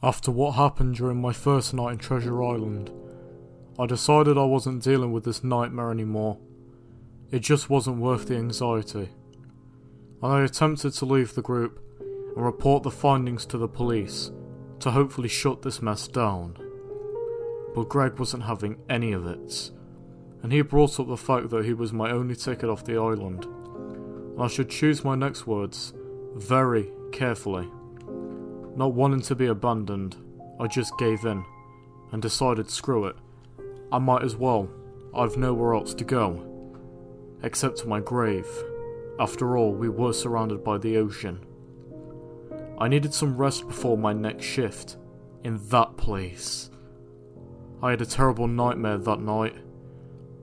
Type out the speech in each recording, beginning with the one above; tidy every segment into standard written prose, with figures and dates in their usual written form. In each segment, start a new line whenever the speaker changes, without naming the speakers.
After what happened during my first night in Treasure Island, I decided I wasn't dealing with this nightmare anymore. It just wasn't worth the anxiety. And I attempted to leave the group and report the findings to the police to hopefully shut this mess down. But Greg wasn't having any of it, and he brought up the fact that he was my only ticket off the island, and I should choose my next words very carefully. Not wanting to be abandoned, I just gave in and decided screw it, I might as well, I've nowhere else to go. Except to my grave. After all, we were surrounded by the ocean. I needed some rest before my next shift, in that place. I had a terrible nightmare that night.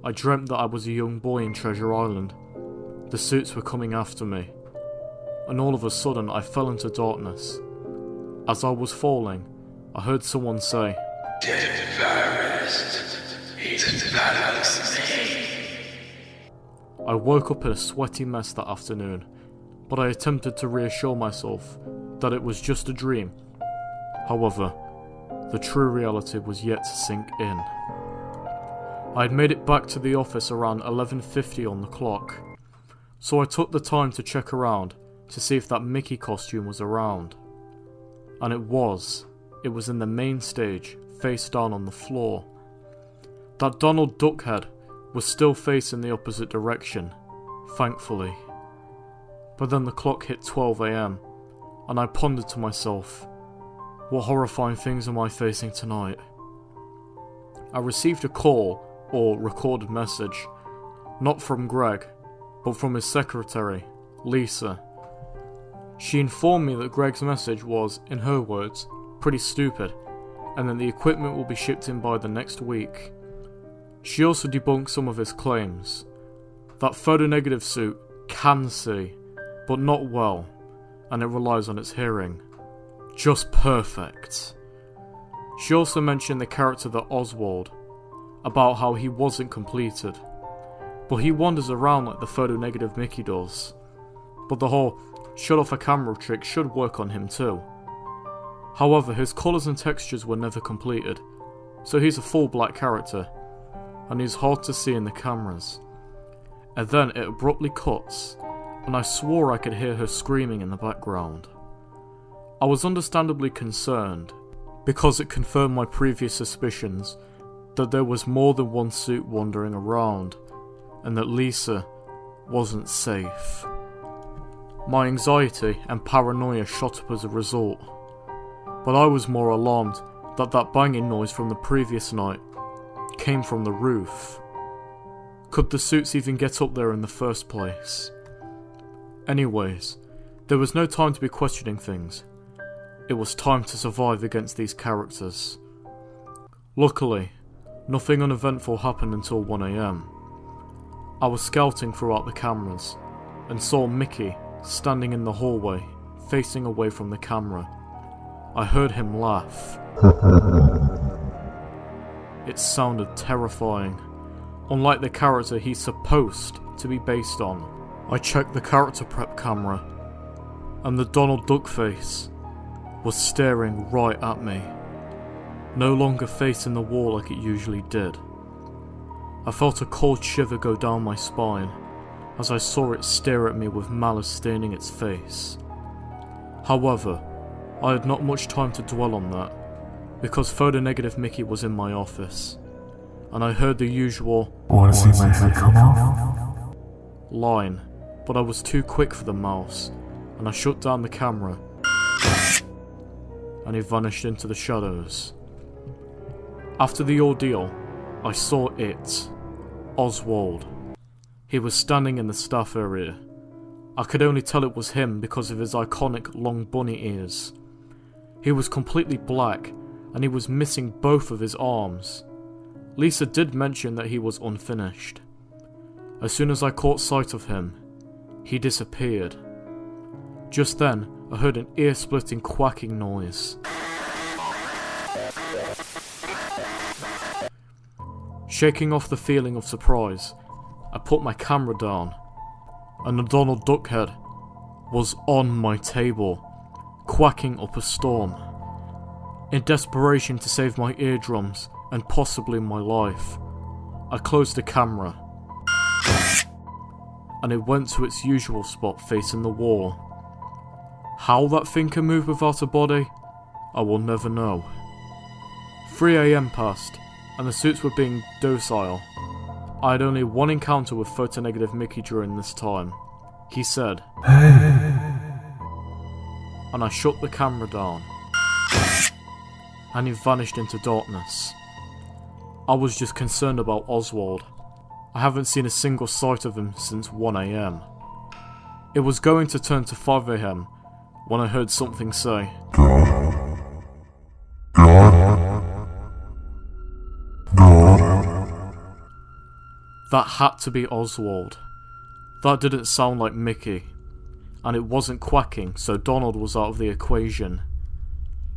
I dreamt that I was a young boy in Treasure Island. The suits were coming after me, and all of a sudden I fell into darkness. As I was falling, I heard someone say,
"Dead virus, it follows me."
I woke up in a sweaty mess that afternoon, but I attempted to reassure myself that it was just a dream. However, the true reality was yet to sink in. I had made it back to the office around 11:50 on the clock, so I took the time to check around to see if that Mickey costume was around. And it was. It was in the main stage, face down on the floor. That Donald Duck head was still facing the opposite direction, thankfully. But then the clock hit 12 AM, and I pondered to myself, what horrifying things am I facing tonight? I received a call, or recorded message, not from Greg, but from his secretary, Lisa. She informed me that Greg's message was, in her words, pretty stupid, and that the equipment will be shipped in by the next week. She also debunked some of his claims. That photonegative suit can see, but not well, and it relies on its hearing. Just perfect. She also mentioned the character that Oswald, about how he wasn't completed, but he wanders around like the photonegative Mickey does. But the whole shut off a camera trick should work on him too. However, his colours and textures were never completed, so he's a full black character, and he's hard to see in the cameras. And then it abruptly cuts, and I swore I could hear her screaming in the background. I was understandably concerned, because it confirmed my previous suspicions that there was more than one suit wandering around, and that Lisa wasn't safe. My anxiety and paranoia shot up as a result, but I was more alarmed that that banging noise from the previous night came from the roof. Could the suits even get up there in the first place? Anyways, there was no time to be questioning things. It was time to survive against these characters. Luckily, nothing uneventful happened until 1 AM. I was scouting throughout the cameras, and saw Mickey standing in the hallway, facing away from the camera. I heard him laugh. It sounded terrifying, unlike the character he's supposed to be based on. I checked the character prep camera, and the Donald Duck face was staring right at me, no longer facing the wall like it usually did. I felt a cold shiver go down my spine as I saw it stare at me with malice staining its face. However, I had not much time to dwell on that, because photonegative Mickey was in my office, and I heard the usual
"Wanna see my head come off?"
line, but I was too quick for the mouse, and I shut down the camera, and he vanished into the shadows. After the ordeal, I saw it, Oswald. He was standing in the staff area. I could only tell it was him because of his iconic long bunny ears. He was completely black, and he was missing both of his arms. Lisa did mention that he was unfinished. As soon as I caught sight of him, he disappeared. Just then, I heard an ear-splitting quacking noise. Shaking off the feeling of surprise, I put my camera down, and the Donald Duck head was on my table, quacking up a storm. In desperation to save my eardrums and possibly my life, I closed the camera and it went to its usual spot facing the wall. How that thing can move without a body, I will never know. 3 AM passed and the suits were being docile. I had only one encounter with photonegative Mickey during this time. He said, and I shut the camera down, and he vanished into darkness. I was just concerned about Oswald. I haven't seen a single sight of him since 1 AM. It was going to turn to 5 AM when I heard something say, That had to be Oswald. That didn't sound like Mickey. And it wasn't quacking, so Donald was out of the equation.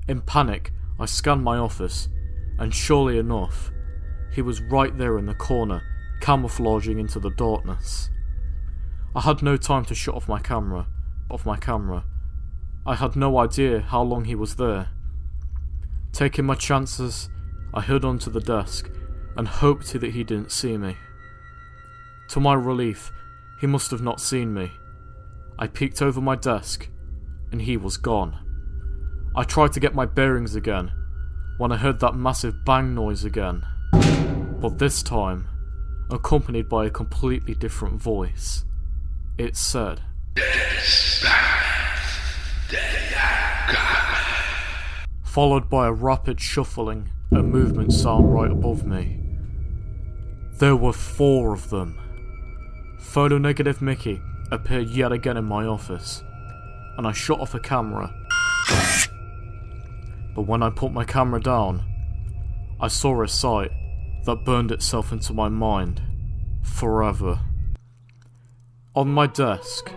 In panic, I scanned my office, and surely enough, he was right there in the corner, camouflaging into the darkness. I had no time to shut off my camera. I had no idea how long he was there. Taking my chances, I hid onto the desk, and hoped that he didn't see me. To my relief, he must have not seen me. I peeked over my desk, and he was gone. I tried to get my bearings again, when I heard that massive bang noise again. But this time, accompanied by a completely different voice. It said, followed by a rapid shuffling and movement sound right above me. There were 4 of them. Photonegative Mickey appeared yet again in my office, and I shut off the camera. But when I put my camera down, I saw a sight that burned itself into my mind forever. On my desk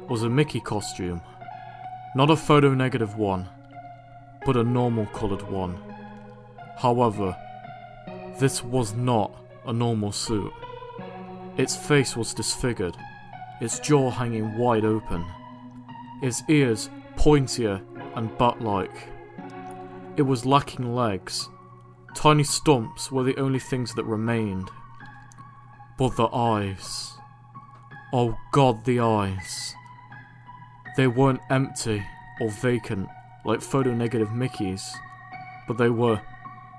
was a Mickey costume, not a photonegative one, but a normal coloured one. However, this was not a normal suit. Its face was disfigured, its jaw hanging wide open, its ears pointier and bat-like. It was lacking legs. Tiny stumps were the only things that remained. But the eyes. Oh God, the eyes. They weren't empty or vacant like photonegative Mickeys, but they were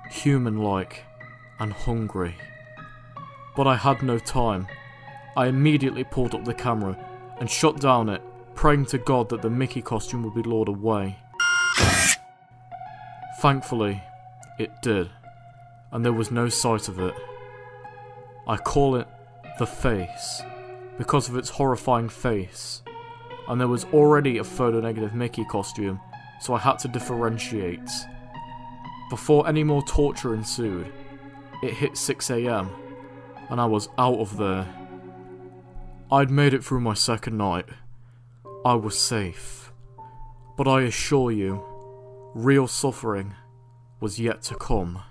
human-like and hungry. But I had no time. I immediately pulled up the camera and shut down it, praying to God that the Mickey costume would be lured away. Thankfully, it did, and there was no sight of it. I call it the face, because of its horrifying face, and there was already a photonegative Mickey costume, so I had to differentiate. Before any more torture ensued, it hit 6 AM, and I was out of there. I'd made it through my second night. I was safe. But I assure you, real suffering was yet to come.